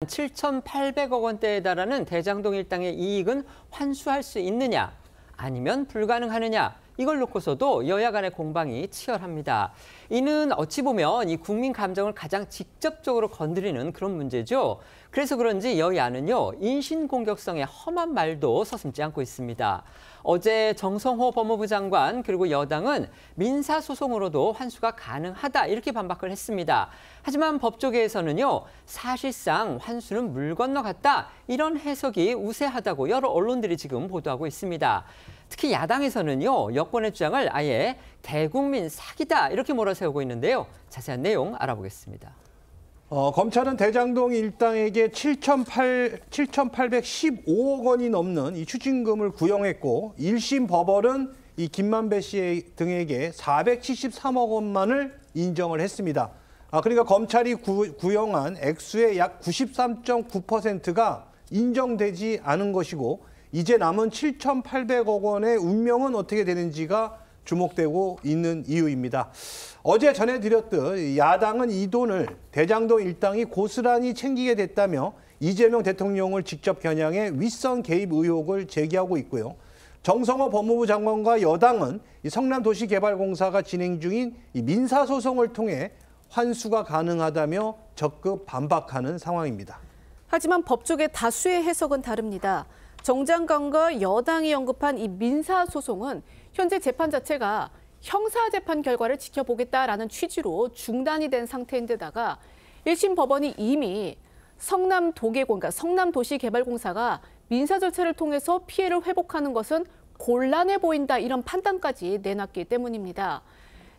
7,800억 원대에 달하는 대장동 일당의 이익은 환수할 수 있느냐, 아니면 불가능하느냐, 이걸 놓고서도 여야 간의 공방이 치열합니다. 이는 어찌 보면 이 국민 감정을 가장 직접적으로 건드리는 그런 문제죠. 그래서 그런지 여야는요, 인신공격성의 험한 말도 서슴지 않고 있습니다. 어제 정성호 법무부 장관 그리고 여당은 민사소송으로도 환수가 가능하다 이렇게 반박을 했습니다. 하지만 법조계에서는요, 사실상 환수는 물 건너갔다 이런 해석이 우세하다고 여러 언론들이 지금 보도하고 있습니다. 특히 야당에서는요, 여권의 주장을 아예 대국민 사기다 이렇게 몰아세우고 있는데요. 자세한 내용 알아보겠습니다. 검찰은 대장동 일당에게 7,815억 원이 넘는 이 추징금을 구형했고 1심 법원은 이 김만배 씨 등에게 473억 원만을 인정을 했습니다. 그러니까 검찰이 구형한 액수의 약 93.9%가 인정되지 않은 것이고 이제 남은 7,800억 원의 운명은 어떻게 되는지가 주목되고 있는 이유입니다. 어제 전해드렸듯 야당은 이 돈을 대장동 일당이 고스란히 챙기게 됐다며 이재명 대통령을 직접 겨냥해 윗선 개입 의혹을 제기하고 있고요. 정성호 법무부 장관과 여당은 이 성남도시개발공사가 진행 중인 이 민사소송을 통해 환수가 가능하다며 적극 반박하는 상황입니다. 하지만 법조계 다수의 해석은 다릅니다. 정 장관과 여당이 언급한 이 민사소송은 현재 재판 자체가 형사재판 결과를 지켜보겠다라는 취지로 중단이 된 상태인 데다가 1심 법원이 이미 성남도시개발공사가 민사 절차를 통해서 피해를 회복하는 것은 곤란해 보인다 이런 판단까지 내놨기 때문입니다.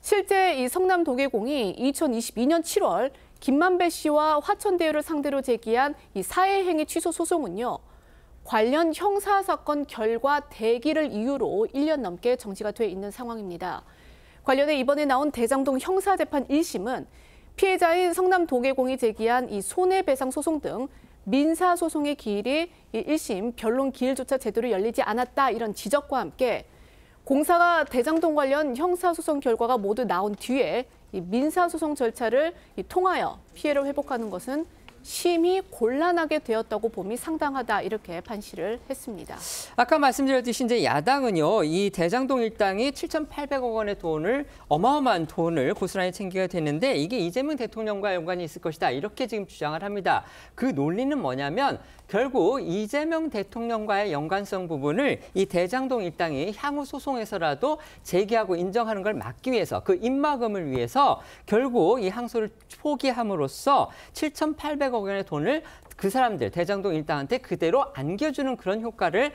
실제 이 성남도계공이 2022년 7월 김만배 씨와 화천대유를 상대로 제기한 이 사회행위 취소 소송은요, 관련 형사사건 결과 대기를 이유로 1년 넘게 정지가 돼 있는 상황입니다. 관련해 이번에 나온 대장동 형사재판 1심은 피해자인 성남도계공이 제기한 이 손해배상 소송 등 민사소송의 기일이 1심 변론 기일조차 제대로 열리지 않았다 이런 지적과 함께 공사가 대장동 관련 형사소송 결과가 모두 나온 뒤에 이 민사소송 절차를 통하여 피해를 회복하는 것은 심히 곤란하게 되었다고 봄이 상당하다 이렇게 판시를 했습니다. 아까 말씀드렸듯이 이제 야당은요, 이 대장동 일당이 7,800억 원의 돈을 어마어마한 돈을 고스란히 챙기게 됐는데 이게 이재명 대통령과 연관이 있을 것이다 이렇게 지금 주장을 합니다. 그 논리는 뭐냐면 결국 이재명 대통령과의 연관성 부분을 이 대장동 일당이 향후 소송에서라도 제기하고 인정하는 걸 막기 위해서 그 입막음을 위해서 결국 이 항소를 포기함으로써 7,800억 원의 돈을 그 사람들 대장동 일당한테 그대로 안겨주는 그런 효과를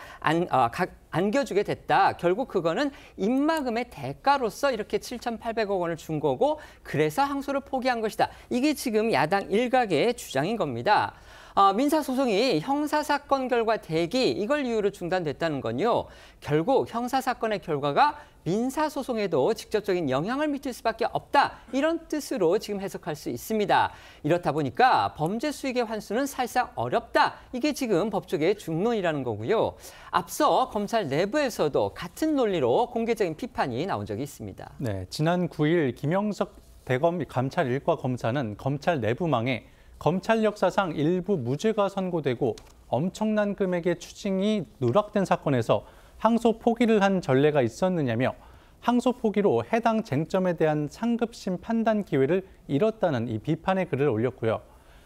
안겨주게 됐다. 결국 그거는 입막음의 대가로서 이렇게 7,800억 원을 준 거고 그래서 항소를 포기한 것이다. 이게 지금 야당 일각의 주장인 겁니다. 민사소송이 형사사건 결과 대기 이걸 이유로 중단됐다는 건요. 결국 형사사건의 결과가 민사소송에도 직접적인 영향을 미칠 수밖에 없다. 이런 뜻으로 지금 해석할 수 있습니다. 이렇다 보니까 범죄 수익의 환수는 사실상 어렵다. 이게 지금 법조계의 중론이라는 거고요. 앞서 검찰 내부에서도 같은 논리로 공개적인 비판이 나온 적이 있습니다. 네, 지난 9일 김영석 대검 감찰 1과 검사는 검찰 내부망에 검찰 역사상 일부 무죄가 선고되고 엄청난 금액의 추징이 누락된 사건에서 항소 포기를 한 전례가 있었느냐며 항소 포기로 해당 쟁점에 대한 상급심 판단 기회를 잃었다는 이 비판의 글을 올렸고요.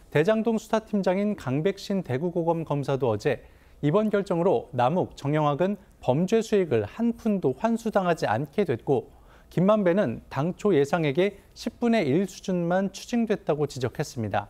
대장동 수사팀장인 강백신 대구고검 검사도 어제 이번 결정으로 남욱, 정영학은 범죄 수익을 한 푼도 환수당하지 않게 됐고 김만배는 당초 예상액의 10분의 1 수준만 추징됐다고 지적했습니다.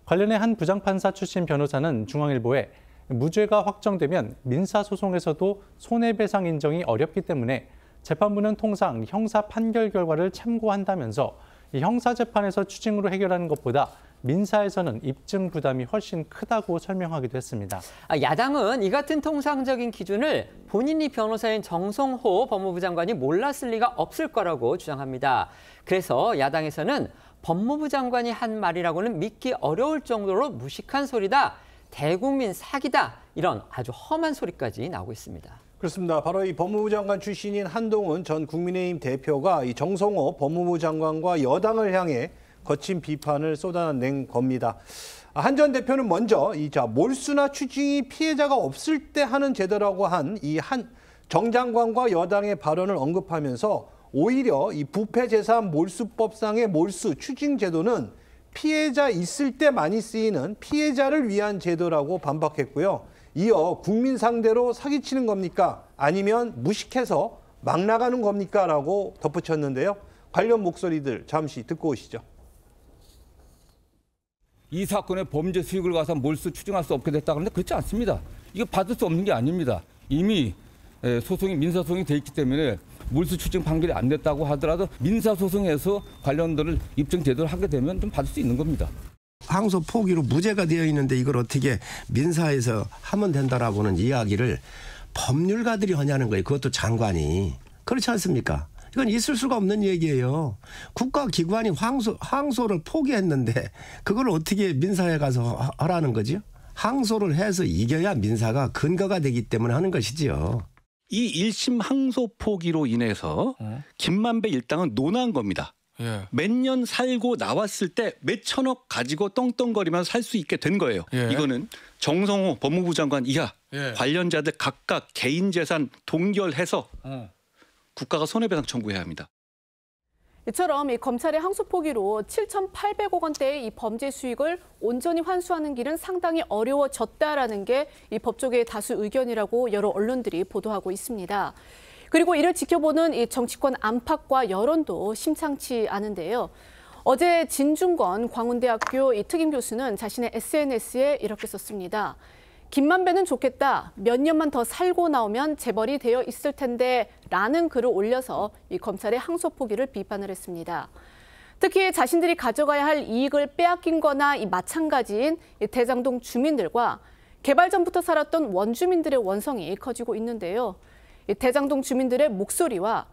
관련해 한 부장판사 출신 변호사는 중앙일보에 무죄가 확정되면 민사소송에서도 손해배상 인정이 어렵기 때문에 재판부는 통상 형사 판결 결과를 참고한다면서 이 형사재판에서 추징으로 해결하는 것보다 민사에서는 입증 부담이 훨씬 크다고 설명하기도 했습니다. 야당은 이 같은 통상적인 기준을 본인이 변호사인 정성호 법무부 장관이 몰랐을 리가 없을 거라고 주장합니다. 그래서 야당에서는 법무부 장관이 한 말이라고는 믿기 어려울 정도로 무식한 소리다, 대국민 사기다 이런 아주 험한 소리까지 나오고 있습니다. 그렇습니다. 바로 이 법무부 장관 출신인 한동훈 전 국민의힘 대표가 이 정성호 법무부 장관과 여당을 향해 거친 비판을 쏟아낸 겁니다. 한 전 대표는 먼저 몰수나 추징이 피해자가 없을 때 하는 제도라고 한 정 장관과 여당의 발언을 언급하면서 오히려 이 부패재산 몰수법상의 몰수 추징 제도는 피해자 있을 때 많이 쓰이는 피해자를 위한 제도라고 반박했고요. 이어 국민 상대로 사기치는 겁니까? 아니면 무식해서 막 나가는 겁니까? 라고 덧붙였는데요. 관련 목소리들 잠시 듣고 오시죠. 이 사건의 범죄 수익을 가서 몰수 추징할 수 없게 됐다 그런데 그렇지 않습니다. 이거 받을 수 없는 게 아닙니다. 이미 소송이 민사소송이 돼 있기 때문에 몰수 추징 판결이 안 됐다고 하더라도 민사소송에서 관련들을 입증 제도를 하게 되면 좀 받을 수 있는 겁니다. 항소 포기로 무죄가 되어 있는데 이걸 어떻게 민사에서 하면 된다라고는 이야기를 법률가들이 하냐는 거예요. 그것도 장관이. 그렇지 않습니까? 이건 있을 수가 없는 얘기예요. 국가기관이 항소를 포기했는데 그걸 어떻게 민사에 가서 하라는 거죠? 항소를 해서 이겨야 민사가 근거가 되기 때문에 하는 것이지요. 이 1심 항소 포기로 인해서 김만배 일당은 논한 겁니다. 예. 몇 년 살고 나왔을 때 몇 천억 가지고 떵떵거리면 살 수 있게 된 거예요. 예. 이거는 정성호 법무부 장관 이하 예. 관련자들 각각 개인 재산 동결해서 국가가 손해배상 청구해야 합니다. 이처럼 이 검찰의 항소 포기로 7,800억 원대의 이 범죄 수익을 온전히 환수하는 길은 상당히 어려워졌다라는 게 이 법조계의 다수 의견이라고 여러 언론들이 보도하고 있습니다. 그리고 이를 지켜보는 이 정치권 안팎과 여론도 심상치 않은데요. 어제 진중권 광운대학교 이 특임 교수는 자신의 SNS에 이렇게 썼습니다. 김만배는 좋겠다. 몇 년만 더 살고 나오면 재벌이 되어 있을 텐데 라는 글을 올려서 이 검찰의 항소 포기를 비판을 했습니다. 특히 자신들이 가져가야 할 이익을 빼앗긴 거나 이 마찬가지인 이 대장동 주민들과 개발 전부터 살았던 원주민들의 원성이 커지고 있는데요. 이 대장동 주민들의 목소리와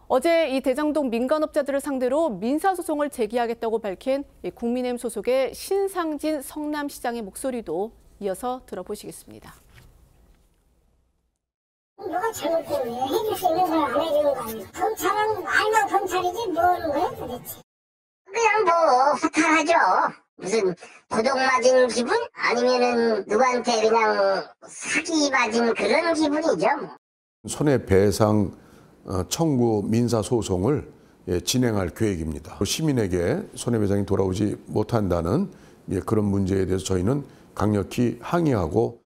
어제 이 대장동 민간업자들을 상대로 민사소송을 제기하겠다고 밝힌 이 국민의힘 소속의 신상진 성남시장의 목소리도 이어서 들어보시겠습니다. 뭐가 잘못된 거예요? 해줄 수 있는 걸 안 해주는 거 아니에요? 검찰은 말만 검찰이지 뭐 하는 거예요 도대체? 그냥 뭐 허탈하죠. 무슨 도둑 맞은 기분? 아니면은 누구한테 그냥 사기 맞은 그런 기분이죠. 손해배상 청구 민사소송을 진행할 계획입니다. 시민에게 손해배상이 돌아오지 못한다는 그런 문제에 대해서 저희는 강력히 항의하고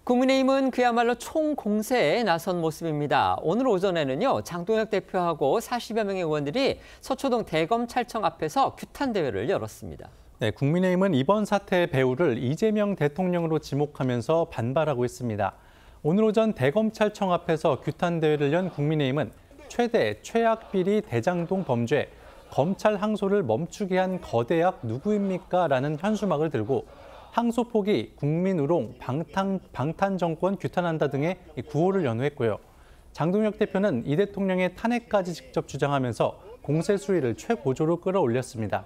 국민의힘은 그야말로 총공세에 나선 모습입니다. 오늘 오전에는요, 장동혁 대표하고 40여 명의 의원들이 서초동 대검찰청 앞에서 규탄 대회를 열었습니다. 네, 국민의힘은 이번 사태의 배후를 이재명 대통령으로 지목하면서 반발하고 있습니다. 오늘 오전 대검찰청 앞에서 규탄 대회를 연 국민의힘은 최대 최악 비리 대장동 범죄, 검찰 항소를 멈추게 한 거대악 누구입니까? 라는 현수막을 들고 항소 포기, 국민우롱, 방탄 정권 규탄한다 등의 구호를 연호했고요. 장동혁 대표는 이 대통령의 탄핵까지 직접 주장하면서 공세 수위를 최고조로 끌어올렸습니다.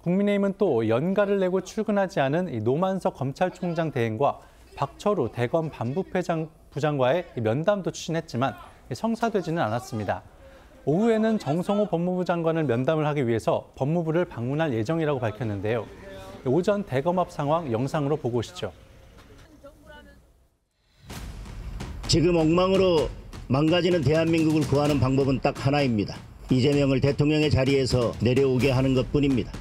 국민의힘은 또 연가를 내고 출근하지 않은 노만석 검찰총장 대행과 박철우 대검 반부장과의 면담도 추진했지만 성사되지는 않았습니다. 오후에는 정성호 법무부 장관을 면담을 하기 위해서 법무부를 방문할 예정이라고 밝혔는데요. 오전 대검 앞 상황 영상으로 보고 오시죠. 지금 엉망으로 망가지는 대한민국을 구하는 방법은 딱 하나입니다. 이재명을 대통령의 자리에서 내려오게 하는 것뿐입니다.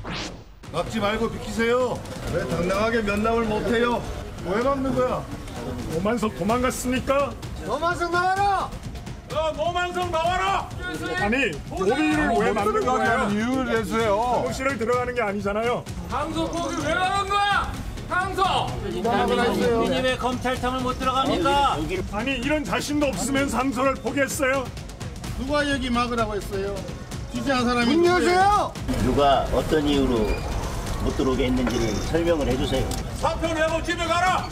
막지 말고 비키세요. 왜 당당하게 면담을 못해요? 왜 막는 거야? 노만석 도망갔습니까? 노만석 나와라! 노만석 나와라! 아니, 고비를 왜 막는 거예요? 이유를 내세요. 사무실을 들어가는 게 아니잖아요. 항소 포기 왜 막은 거야? 항소! 국민이 왜 검찰청을 못 들어갑니까? 아니, 이런 자신도 없으면 항소를 포기했어요? 누가 여기 막으라고 했어요? 취재한 사람이 문 여세요! 누가 어떤 이유로 못 들어오게 했는지를 설명을 해주세요. 사표 내고 집에 가라!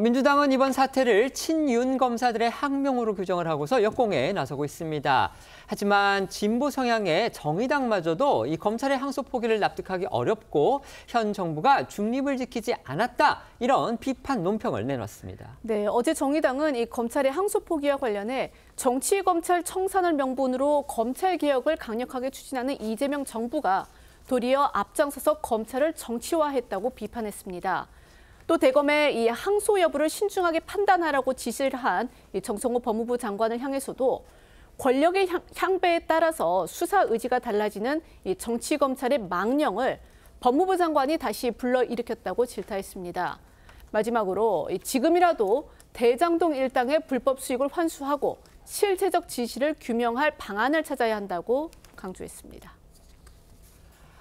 민주당은 이번 사태를 친윤 검사들의 항명으로 규정을 하고서 역공에 나서고 있습니다. 하지만 진보 성향의 정의당마저도 이 검찰의 항소 포기를 납득하기 어렵고 현 정부가 중립을 지키지 않았다, 이런 비판 논평을 내놨습니다. 네, 어제 정의당은 이 검찰의 항소 포기와 관련해 정치검찰 청산을 명분으로 검찰 개혁을 강력하게 추진하는 이재명 정부가 도리어 앞장서서 검찰을 정치화했다고 비판했습니다. 또 대검의 이 항소 여부를 신중하게 판단하라고 지시를 한 정성호 법무부 장관을 향해서도 권력의 향배에 따라서 수사 의지가 달라지는 이 정치 검찰의 망령을 법무부 장관이 다시 불러일으켰다고 질타했습니다. 마지막으로 지금이라도 대장동 일당의 불법 수익을 환수하고 실체적 지시를 규명할 방안을 찾아야 한다고 강조했습니다.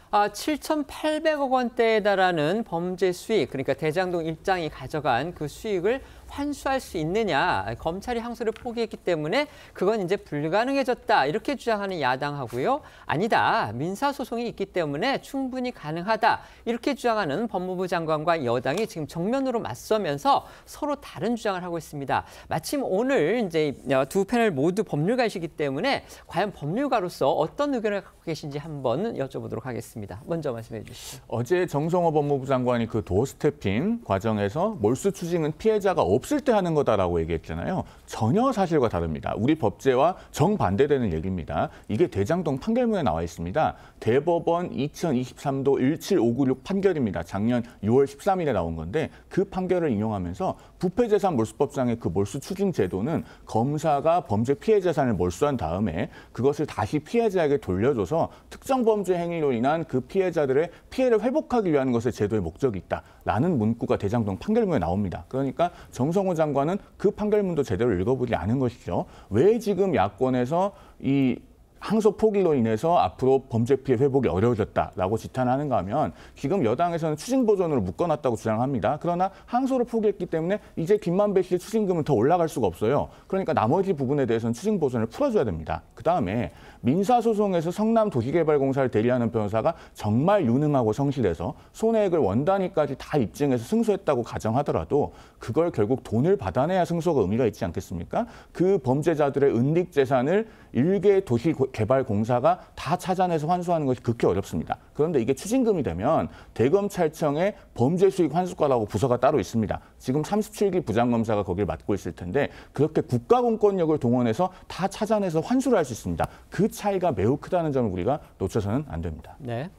7,800억 원대에 달하는 범죄 수익, 그러니까 대장동 일당이 가져간 그 수익을 환수할 수 있느냐. 검찰이 항소를 포기했기 때문에 그건 이제 불가능해졌다. 이렇게 주장하는 야당하고요. 아니다. 민사소송이 있기 때문에 충분히 가능하다. 이렇게 주장하는 법무부 장관과 여당이 지금 정면으로 맞서면서 서로 다른 주장을 하고 있습니다. 마침 오늘 이제 두 패널 모두 법률가이시기 때문에 과연 법률가로서 어떤 의견을 갖고 계신지 한번 여쭤보도록 하겠습니다. 먼저 말씀해 주시죠. 어제 정성호 법무부 장관이 그 도어 스태핑 과정에서 몰수 추징은 피해자가 없을 때 하는 거다라고 얘기했잖아요. 전혀 사실과 다릅니다. 우리 법제와 정반대되는 얘기입니다. 이게 대장동 판결문에 나와 있습니다. 대법원 2023도 17596 판결입니다. 작년 6월 13일에 나온 건데 그 판결을 인용하면서 부패재산 몰수법상의 그 몰수 추징 제도는 검사가 범죄 피해 재산을 몰수한 다음에 그것을 다시 피해자에게 돌려줘서 특정 범죄 행위로 인한 그 피해자들의 피해를 회복하기 위한 것에 제도의 목적이 있다라는 문구가 대장동 판결문에 나옵니다. 그러니까 정성호 장관은 그 판결문도 제대로 읽어보지 않은 것이죠. 왜 지금 야권에서 이 항소 포기로 인해서 앞으로 범죄 피해 회복이 어려워졌다라고 지탄하는가 하면 지금 여당에서는 추징 보전으로 묶어놨다고 주장합니다. 그러나 항소를 포기했기 때문에 이제 김만배 씨의 추징금은 더 올라갈 수가 없어요. 그러니까 나머지 부분에 대해서는 추징 보전을 풀어줘야 됩니다. 그다음에 민사소송에서 성남도시개발공사를 대리하는 변호사가 정말 유능하고 성실해서 손해액을 원단위까지 다 입증해서 승소했다고 가정하더라도 그걸 결국 돈을 받아내야 승소가 의미가 있지 않겠습니까? 그 범죄자들의 은닉 재산을 일개 도시개발공사가 다 찾아내서 환수하는 것이 극히 어렵습니다. 그런데 이게 추징금이 되면 대검찰청에 범죄수익 환수과라고 부서가 따로 있습니다. 지금 37기 부장검사가 거기를 맡고 있을 텐데 그렇게 국가공권력을 동원해서 다 찾아내서 환수를 할 수 있습니다. 그 차이가 매우 크다는 점을 우리가 놓쳐서는 안 됩니다. 네.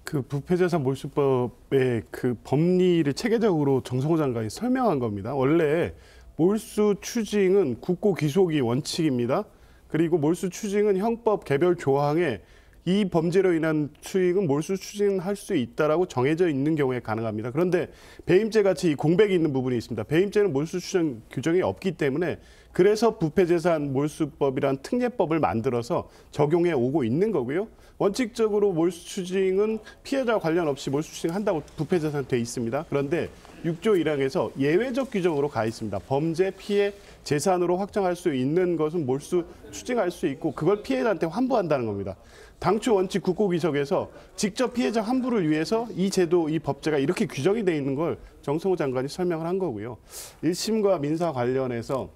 그 부패재산 몰수법의 그 법리를 체계적으로 정성호 장관이 설명한 겁니다. 원래 몰수 추징은 국고 기소기 원칙입니다. 그리고 몰수 추징은 형법 개별 조항에 이 범죄로 인한 수익은 몰수 추징할 수 있다라고 정해져 있는 경우에 가능합니다. 그런데 배임죄 같이 이 공백이 있는 부분이 있습니다. 배임죄는 몰수 추징 규정이 없기 때문에 그래서 부패재산 몰수법이란 특례법을 만들어서 적용해 오고 있는 거고요. 원칙적으로 몰수 추징은 피해자와 관련 없이 몰수 추징한다고 부패재산 돼 있습니다. 그런데 6조 1항에서 예외적 규정으로 가 있습니다. 범죄 피해 재산으로 확정할 수 있는 것은 몰수 추징할 수 있고 그걸 피해자한테 환부한다는 겁니다. 당초 원칙 국고기석에서 직접 피해자 환부를 위해서 이 제도, 이 법제가 이렇게 규정이 돼 있는 걸 정성호 장관이 설명을 한 거고요. 1심과 민사 관련해서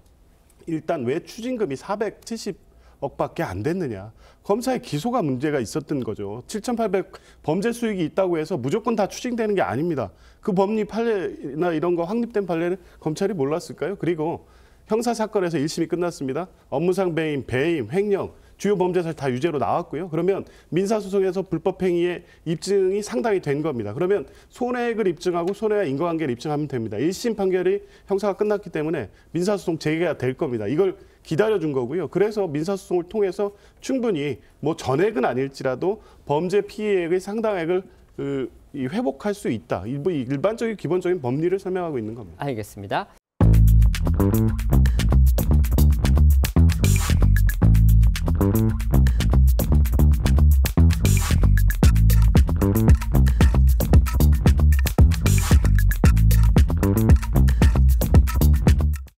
일단 왜 추징금이 470억밖에 안 됐느냐. 검사의 기소가 문제가 있었던 거죠. 7,800 범죄 수익이 있다고 해서 무조건 다 추징되는 게 아닙니다. 그 법리 판례나 이런 거 확립된 판례는 검찰이 몰랐을까요? 그리고 형사사건에서 1심이 끝났습니다. 업무상 배임, 횡령, 주요 범죄사실 다 유죄로 나왔고요. 그러면 민사소송에서 불법행위의 입증이 상당히 된 겁니다. 그러면 손해액을 입증하고 손해와 인과관계를 입증하면 됩니다. 1심 판결이 형사가 끝났기 때문에 민사소송 재개가 될 겁니다. 이걸 기다려준 거고요. 그래서 민사소송을 통해서 충분히 뭐 전액은 아닐지라도 범죄 피해액의 상당액을 회복할 수 있다. 일반적인 기본적인 법리를 설명하고 있는 겁니다. 알겠습니다.